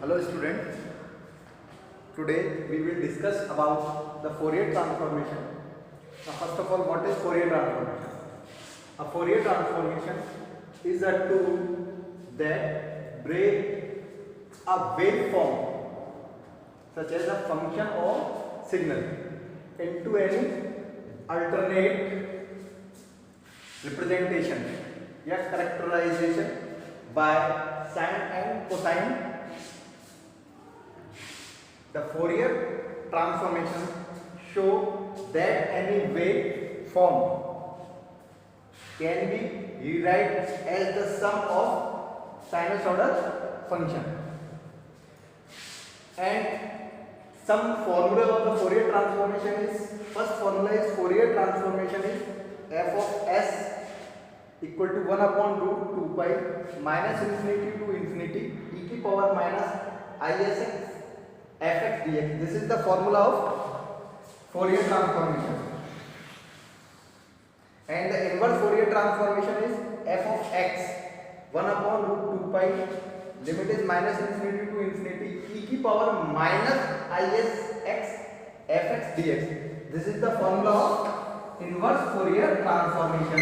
Hello students, today we will discuss about the Fourier transformation. Now first of all, what is Fourier transformation? A Fourier transformation is a tool that breaks a waveform such as a function or signal into any alternate representation या characterization by sine and cosine. The Fourier transformation show that any wave form can be rewrite as the sum of sinusoidal function. And some formula of the Fourier transformation is, first formula is Fourier transformation is f of s equal to 1 upon root 2 pi minus infinity to infinity e की power minus isx fx dx. This is the formula of Fourier transformation. And the inverse Fourier transformation is f of x 1 upon root 2 pi, limit is minus infinity to infinity e की power minus isx fx dx. This is the formula of inverse Fourier transformation.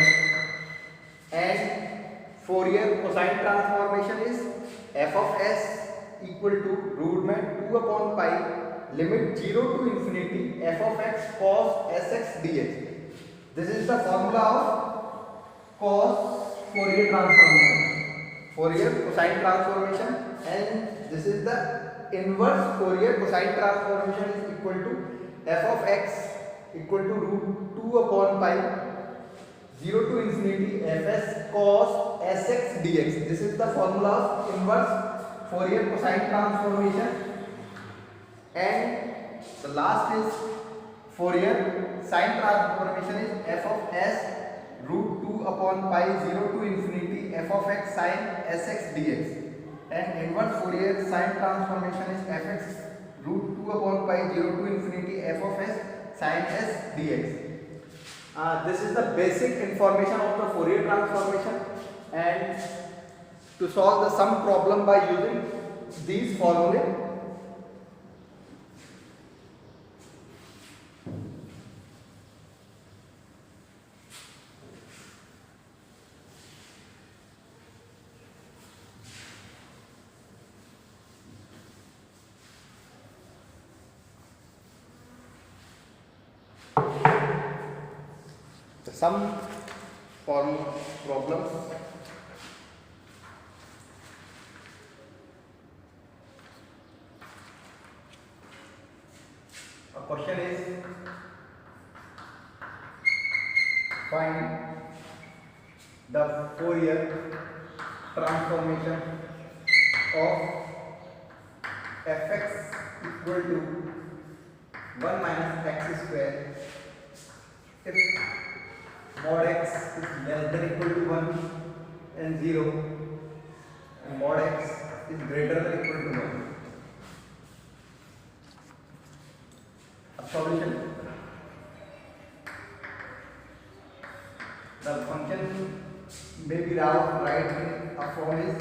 And Fourier cosine transformation is f of s equal to root में 2 upon pi, limit 0 to infinity f of x cos sx dx. This is the formula of cos Fourier transformation, Fourier cosine transformation, and this is the inverse Fourier cosine transformation is equal to f of x equal to root 2 upon pi 0 to infinity fs cos sx dx. This is the formula of inverse Fourier cosine transformation. And the last is Fourier sine transformation is f of s root 2 upon pi 0 to infinity f of x sine sx dx. And inverse Fourier sine transformation is fx root 2 upon pi 0 to infinity f of s sine s dx. This is the basic information of the Fourier transformation, and to solve the sum problem by using these formulae. Some problems. A question is, find the Fourier transformation of fx equal to 1 minus x square if mod x is less than equal to 1 and 0 and mod x is greater than equal to 1. A solution. The function may be right in a form is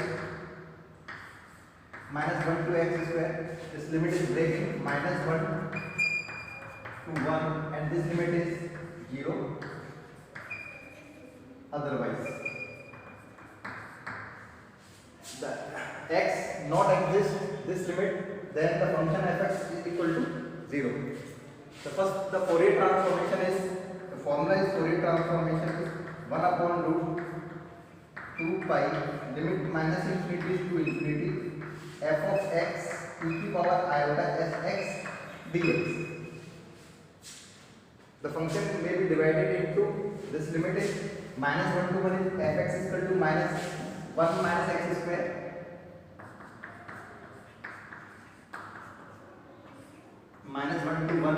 minus 1 to x square. This limit is breaking minus 1 to 1 and this limit is 0. Otherwise, the x not exist this limit, then the function fx is equal to 0. The Fourier transformation is, the formula is Fourier transformation is 1 upon root 2 pi, limit minus infinity to infinity f of x e की power iota sx dx. The function may be divided into, this limit is minus 1 to 1 is fx is equal to minus 1 minus x square minus 1 to 1,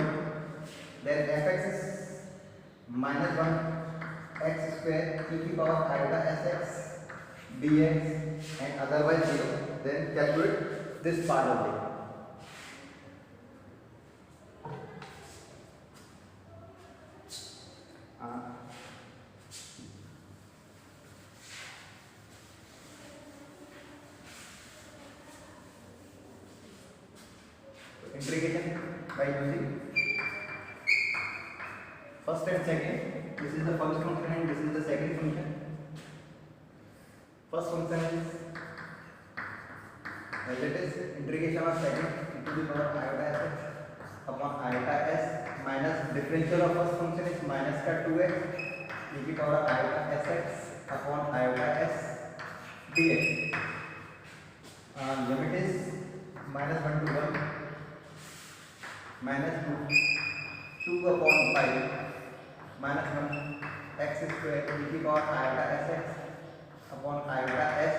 then fx is minus 1 x square e की power iota sx dx and otherwise 0. Then calculate this part only. integration by using first and second. This is the first function and this is the second function. First function is as it is integration of second into the power iota s upon iota s minus differential of first function is minus का 2x e की power iota sx upon iota s dx. Limit is minus 1 to 1 minus 2 upon pi minus 1 x square e की power iota sx upon iota s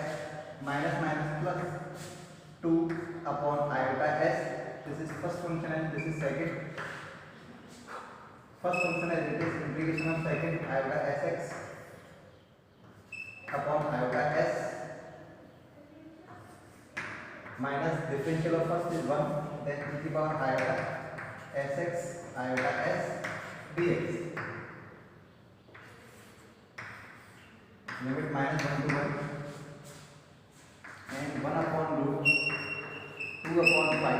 minus minus plus 2 upon iota s. This is first function and this is second. First function as it is integration of second iota sx upon iota s minus differential of first is 1, then e की power iota sx iota s dx. Limit minus 1 to 1 and 1 upon root 2 upon pi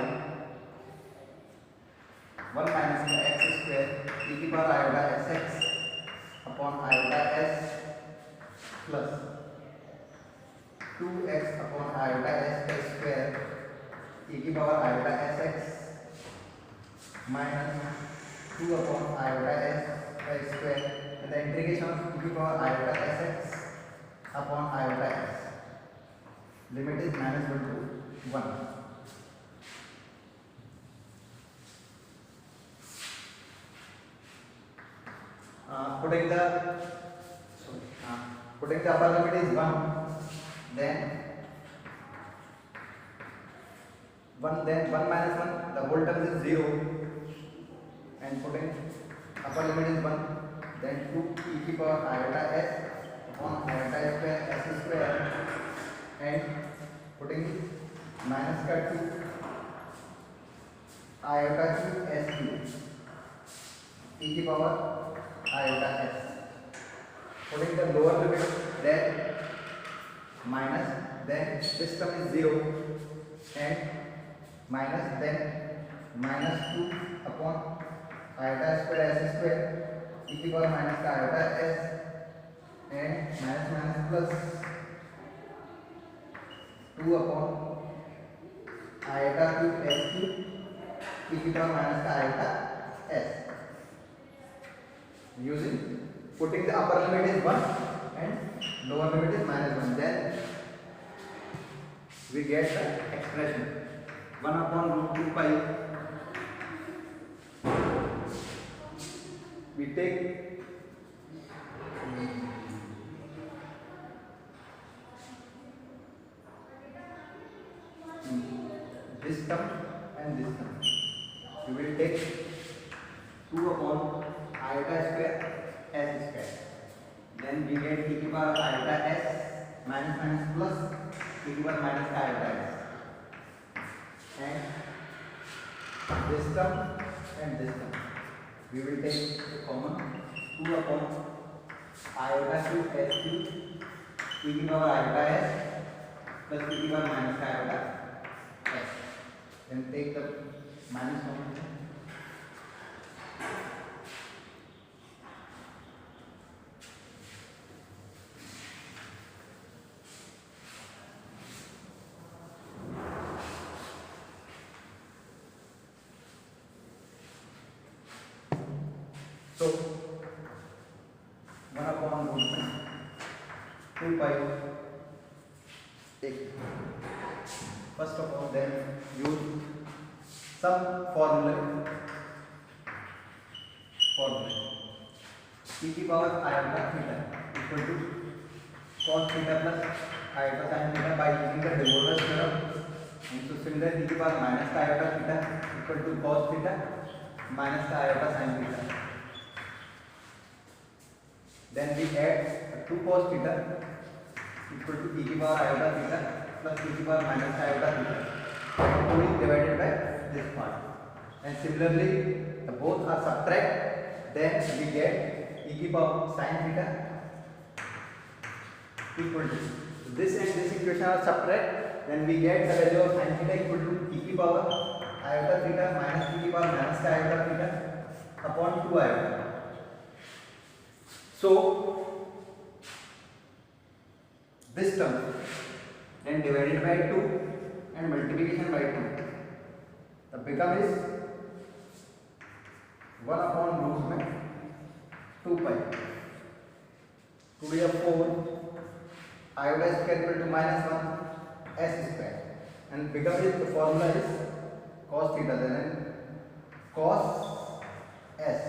1 minus x square e की power iota sx upon iota s plus 2x upon iota s square e की power iota sx minus 2 upon iota s square and the integration of e की power iota sx upon iota s. Limit is minus 1 to 1. Putting the upper limit is 1, then 1 minus 1, the whole term is 0, and putting upper limit is 1, then 2 e की power iota s upon iota square s square and putting minus का 2 iota cube s cube e की power iota s. Putting the lower limit, then minus, then this term is 0 and minus, then minus 2 upon iota square s square e की power minus का iota s and minus minus plus 2 upon iota cube s cube e की power minus का iota s. Using putting the upper limit is 1 and lower limit is minus 1, then we get the expression 1 upon root 2 pi. We take this term and this term. We will take 2 upon iota square s square. Then we get e की power iota s minus minus plus e की power minus iota s. And this term and this term. We will take the common 2 upon iota cube s cube e की power iota s plus e की power minus iota s. Then take the minus common. So 1 upon root 2 pi. Take first of all, then use some formula e की power iota theta equal to cos theta plus iota sin theta by using the De Morgan's theorem. And so similarly e की power minus iota theta equal to cos theta minus iota sin theta. Then we add 2 cos theta equal to e की power iota theta plus e की power minus iota theta, and 2 is divided by this part. And similarly both are subtract, then we get e की power sin theta equal to this and this equation are subtract, then we get the value of sin theta equal to e की power iota theta minus e की power minus का iota theta upon 2 iota. So this term then divided by 2 and multiplication by 2, the become is 1 upon root में 2 pi 2 to 4 iota square equal to minus 1 s square, and become is the formula is cos theta, then cos s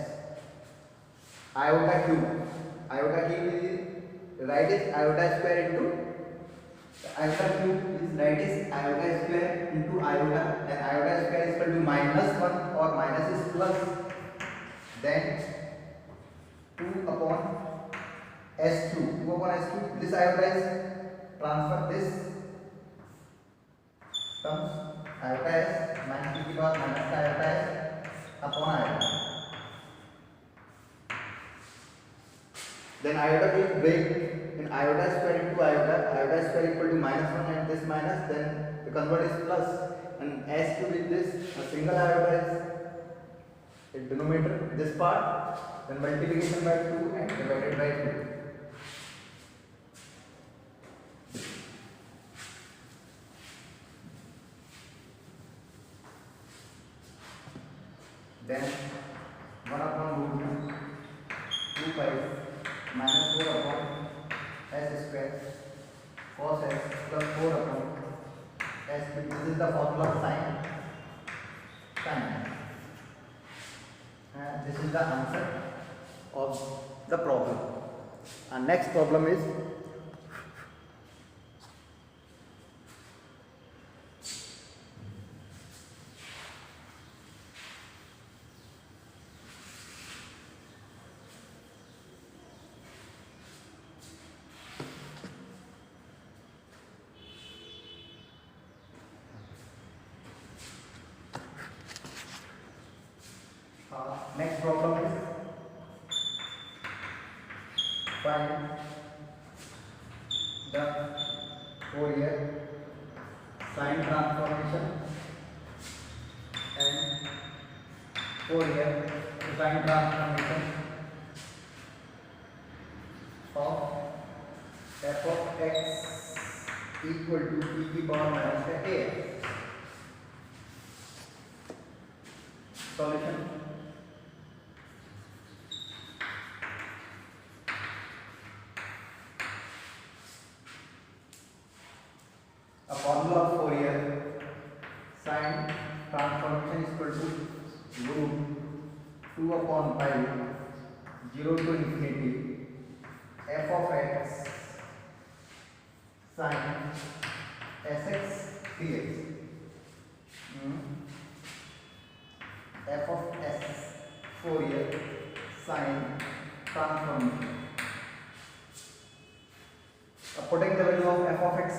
iota cube is right is iota square into iota cube is right is iota square into iota, and iota square is equal to minus 1 or minus is plus, then 2 upon s3 this iota is transfer this terms iota s minus e की power minus का iota s upon iota, then iota will break in iota square into iota square equal to minus 1 and this minus, then the convert is plus, and s cube is this a single iota is in denominator this part, then multiplication by 2 and divided by 2. Then 1 upon root 2 pi minus 4 upon s square cos s plus 4 upon s cube. This is the formula of sine, and this is the answer of the problem. And next problem is next problem is find the Fourier sine transformation and Fourier sine transformation of f of x equal to e की power minus का ax. Solution. A formula of Fourier sine transformation is equal to root 2 upon pi 0 to infinity f of x sine sx dx. F of s Fourier sine transformation. Putting the value of f of x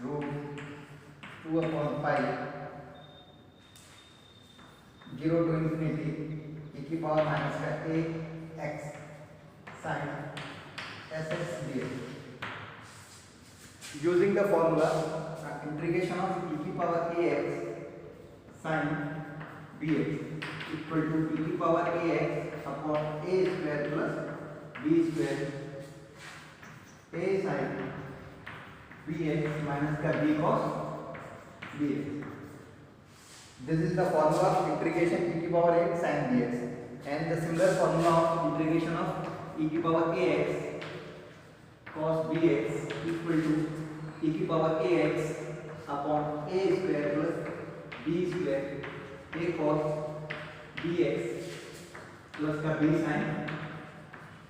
root 2 upon pi 0 to infinity e की power minus का a x sin sx dx. Using the formula integration of e की power ax sin bx equal to e की power ax upon a square plus b square a sin bx minus का b cos bx. This is the formula of integration e की power x sin bx, and the similar formula of integration of e की power ax cos bx equal to e की power ax upon a square plus b square a cos bx plus का b sin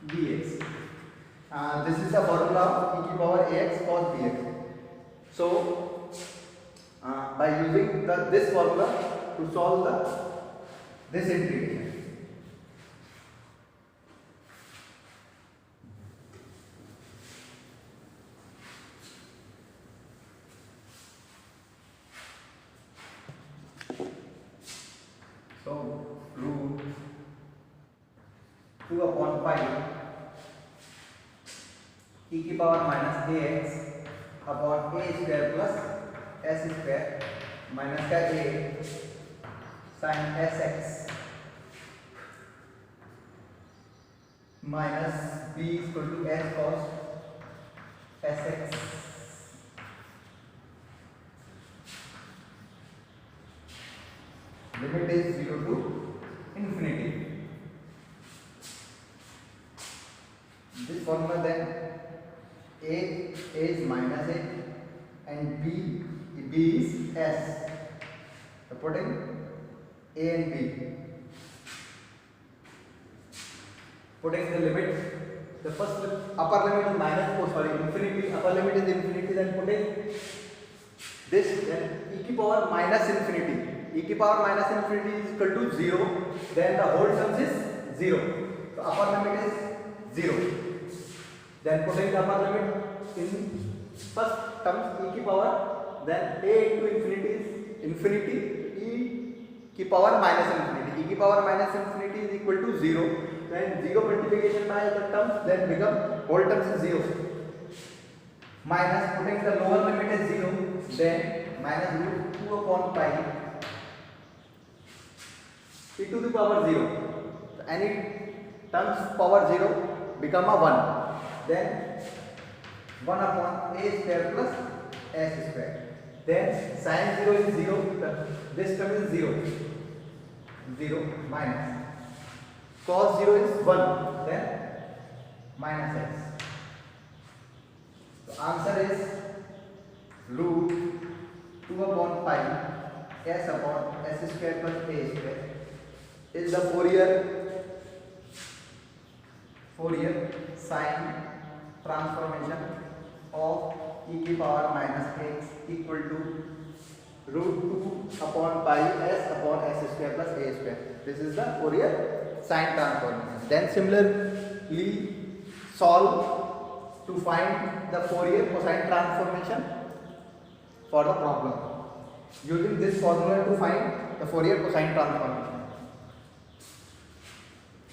bx. This is the formula of e की power ax cos bx. So by using this formula to solve this integration. So root 2 upon pi e की power minus ax upon a square plus s square माइनस का a sine S X minus b equal to S cos S X limit is 0 to infinity. This formula then a is minus a and b is s. So putting a and b, putting the limit, the first upper limit is minus, oh sorry, infinity, upper limit is infinity, then putting this, then e की power minus infinity, e की power minus infinity is equal to 0, then the whole terms is 0, so upper limit is 0, then putting the upper limit in first terms e की power, then a into infinity is infinity, e की power minus infinity, e की power minus infinity is equal to 0, then 0 multiplication by the terms then become whole terms is 0, minus putting the lower limit as 0, then minus root 2 upon pi e to the power 0. So any terms power 0 become a 1. Then 1 upon a square plus s square. Then sin 0 is 0. This term is 0. 0 minus cos 0 is 1. Then minus x. So answer is root 2 upon pi s upon s square plus a square is the Fourier sine transformation of e की power minus x equal to root 2 upon pi s upon s square plus a square. This is the Fourier sine transformation. Then similarly solve to find the Fourier cosine transformation for the problem using this formula to find the Fourier cosine transformation.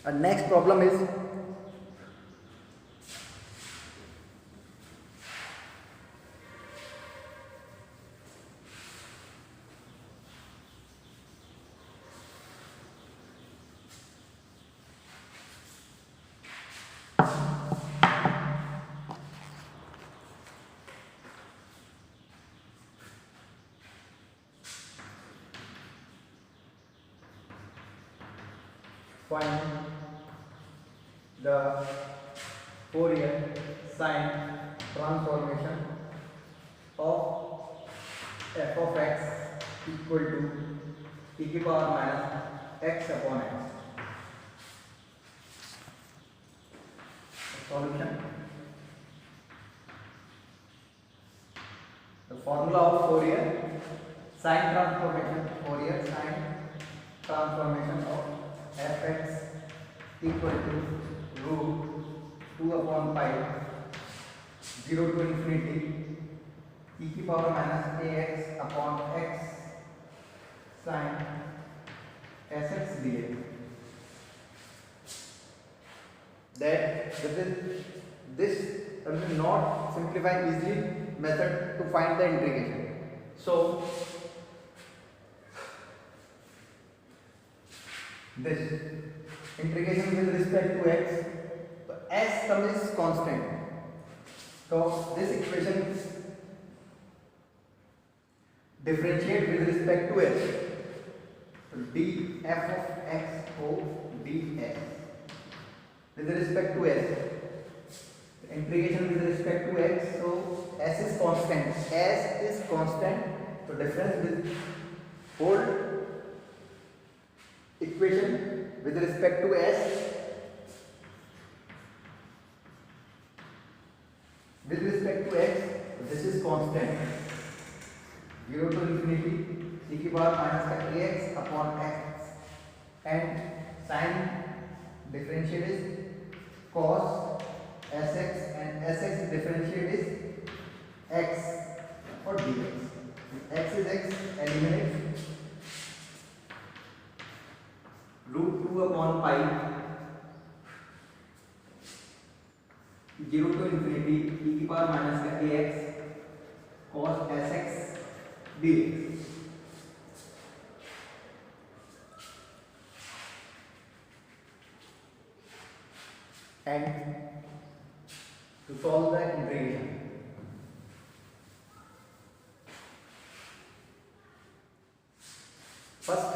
And next problem is find the Fourier sine transformation of f of x equal to e की power minus x upon x. Solution. The formula of Fourier sine transformation, Fourier sine transformation of fx equal to root 2 upon pi 0 to infinity e की power minus ax upon x sin sx dx. That this will not simplify easily method to find the integration. So this integration with respect to x, so s term is constant, so this equation differentiate with respect to s, so df of x of dx with respect to s, integration with respect to x, so s is constant, so difference with whole equation with respect to s, with respect to x, this is constant 0 to infinity e की power minus का ax upon x, and sin differentiate is cos sx and sx differentiate is x or dx. X is x, eliminate root 2 upon pi 0 to infinity e की power minus का ax cos sx dx. and to solve the integration. First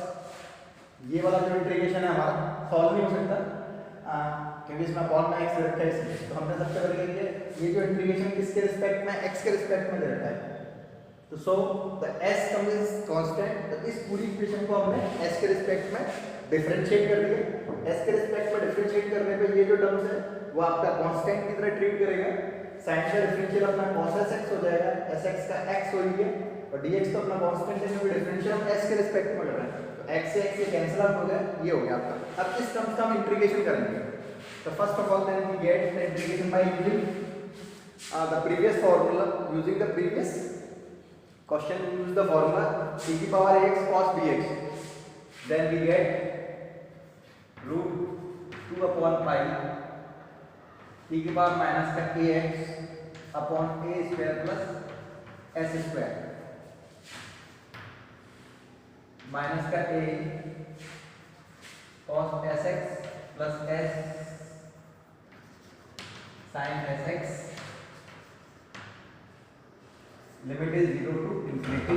ये वाला जो integration है हमारा solve नहीं हो सकता क्योंकि इसमें अपॉन में x रखा है इसलिए, तो हमने सबसे पहले क्या किया, ये जो इंटीग्रेशन किसके रिस्पेक्ट में, x के रिस्पेक्ट में दे रखा है, तो so the s term is constant, तो इस पूरी इक्वेशन को हमने s के रिस्पेक्ट में डिफरेंशिएट कर दिया। s के रिस्पेक्ट में डिफरेंशिएट करने पे ये जो टर्म्स है वो आपका कांस्टेंट की तरह ट्रीट करेगा। sin का डिफरेंशियल अपना cos sx हो जाएगा, sx का x हो गया और dx तो अपना कांस्टेंट है क्योंकि डिफरेंशियल हम s के रिस्पेक्ट में कर रहे हैं, तो x से x ये कैंसिल आउट हो गया, ये हो गया आपका। अब इस टर्म्स का हम इंटीग्रेशन करेंगे, तो first of all then we get the integration by using the previous formula, using the previous question we use the formula e की power ax cos bx, then we get root 2 upon pi e की power minus का ax upon a square plus s square minus का a cos sx plus s sin sx, limit is 0 to infinity,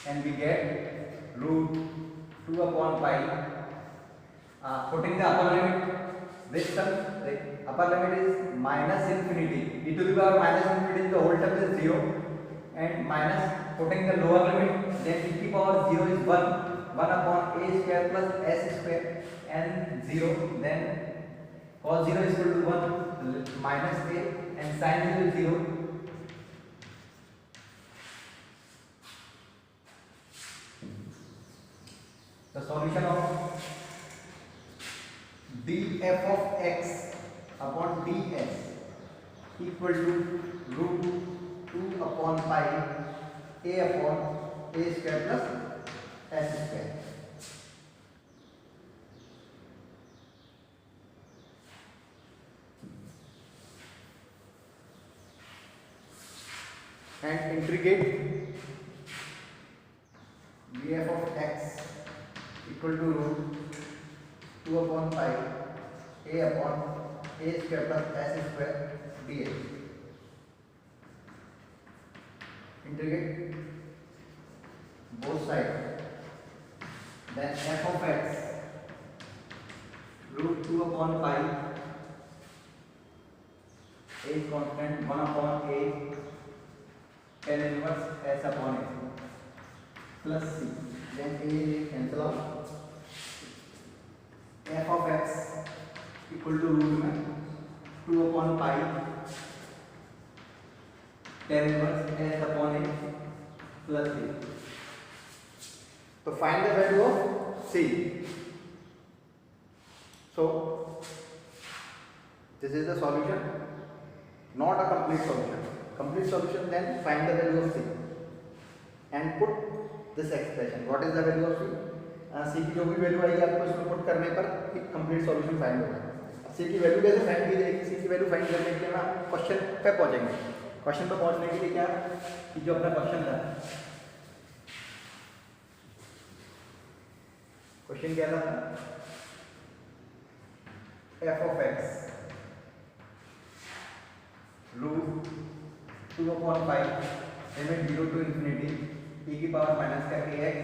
and we get root 2 upon pi, putting the upper limit, this term the upper limit is minus infinity, e to the power minus infinity, the whole term is 0, and minus putting the lower limit, then e to the power 0 is 1 upon a square plus s square, and 0, then cos 0 is equal to 1 minus a, and sin 0 is 0. The solution of df of x upon ds equal to root 2 upon pi a upon a square plus s square. And integrate df of x equal to root 2 upon pi a upon a square plus s square dx. Integrate both sides, then f of x root 2 upon pi, a is constant, 1 upon a tan inverse s upon a plus c, then a cancel out, f of x equal to root में 2 upon pi tan inverse s upon a plus c. तो find the value of c. So this is the solution, not a complete solution. Complete solution, then find the value of c and put this expression. What is the value of c? c की जो भी value आएगी आपको इसमें put करने पर complete solution find होगा। c की वैल्यू कैसे फाइंड की जाएगी? c की वैल्यू फाइंड करने के लिए हम क्वेश्चन पे पहुंचेंगे। क्वेश्चन पे पहुंचने के लिए क्या कि जो अपना क्वेश्चन था, क्वेश्चन क्या था, f of x root 2 upon pi limit 0 to infinity e की पावर माइनस का ax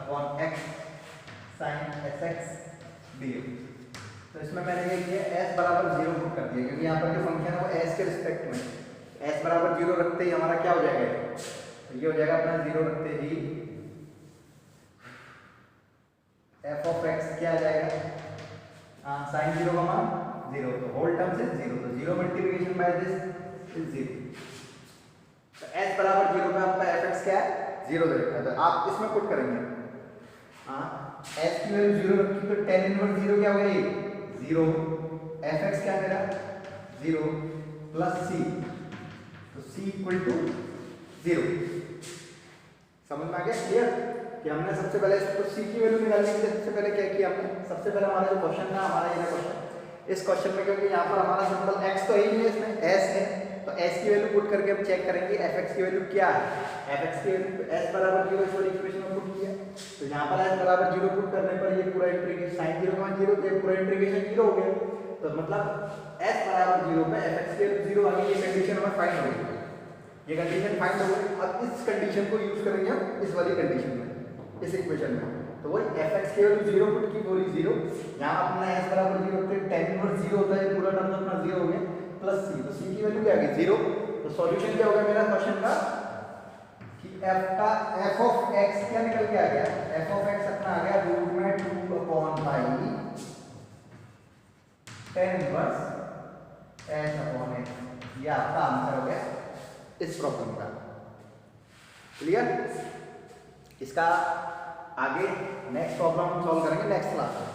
upon x sin sx dx। तो इसमें मैंने ये किया s बराबर 0 पुट कर दिया क्योंकि यहाँ पर जो फंक्शन है वो s के रिस्पेक्ट में, s बराबर 0 रखते ही हमारा क्या हो जाएगा, तो ये हो जाएगा अपना 0 रखते ही f of x क्या आ जाएगा, sin 0 का मान 0, तो होल टर्म से 0, तो 0 मल्टीप्लिकेशन बाय दिस इज 0, तो s बराबर 0 पे आपका fx क्या है, 0 दे रखा है, तो आप इसमें पुट करेंगे s की वैल्यू 0 रखी तो tan इनवर्स 0 क्या हो गया, 0, fx क्या मेरा 0 प्लस c, तो c इक्वल टू 0। समझ में आ गया क्लियर कि हमने सबसे पहले इसको c की वैल्यू निकालने के लिए सबसे पहले क्या किया हमने, सबसे पहले हमारा जो क्वेश्चन था हमारा ये क्वेश्चन, इस क्वेश्चन में क्योंकि यहाँ पर हमारा सिंबल x तो है ही नहीं, इसमें s है, तो s की वैल्यू पुट करके हम चेक करेंगे fx की वैल्यू क्या है। fx की वैल्यू s बराबर 0 इस वाली इक्वेशन में पुट किया, तो यहाँ पर s बराबर 0 पुट करने पर ये पूरा इंटीग्रेशन sin 0 का 0 तो पूरा इंटीग्रेशन 0 हो गया। तो मतलब s बराबर 0 पे fx की वैल्यू 0 आ गई, ये कंडीशन हमें फाइंड हो गई, ये कंडीशन फाइंड हो गई। अब इस कंडीशन को यूज करेंगे हम इस वाली कंडीशन में, इस इक्वेशन में। तो वही fx की वैल्यू 0 पुट की, पूरी 0, यहाँ अपना s बराबर 0 होते tan इनवर्स 0 होता है, पूरा टर्म अपना 0 हो गया, प्लस c, तो c की वैल्यू क्या आ गई 0। तो सॉल्यूशन क्या हो गया मेरा क्वेश्चन का कि f ऑफ x क्या निकल के आ गया, f ऑफ x अपना आ गया रूट में 2/पाई tan inverse s upon x, ये आपका आंसर हो गया इस प्रॉब्लम का। क्लियर? इसका आगे नेक्स्ट प्रॉब्लम हम सॉल्व करेंगे नेक्स्ट क्लास में।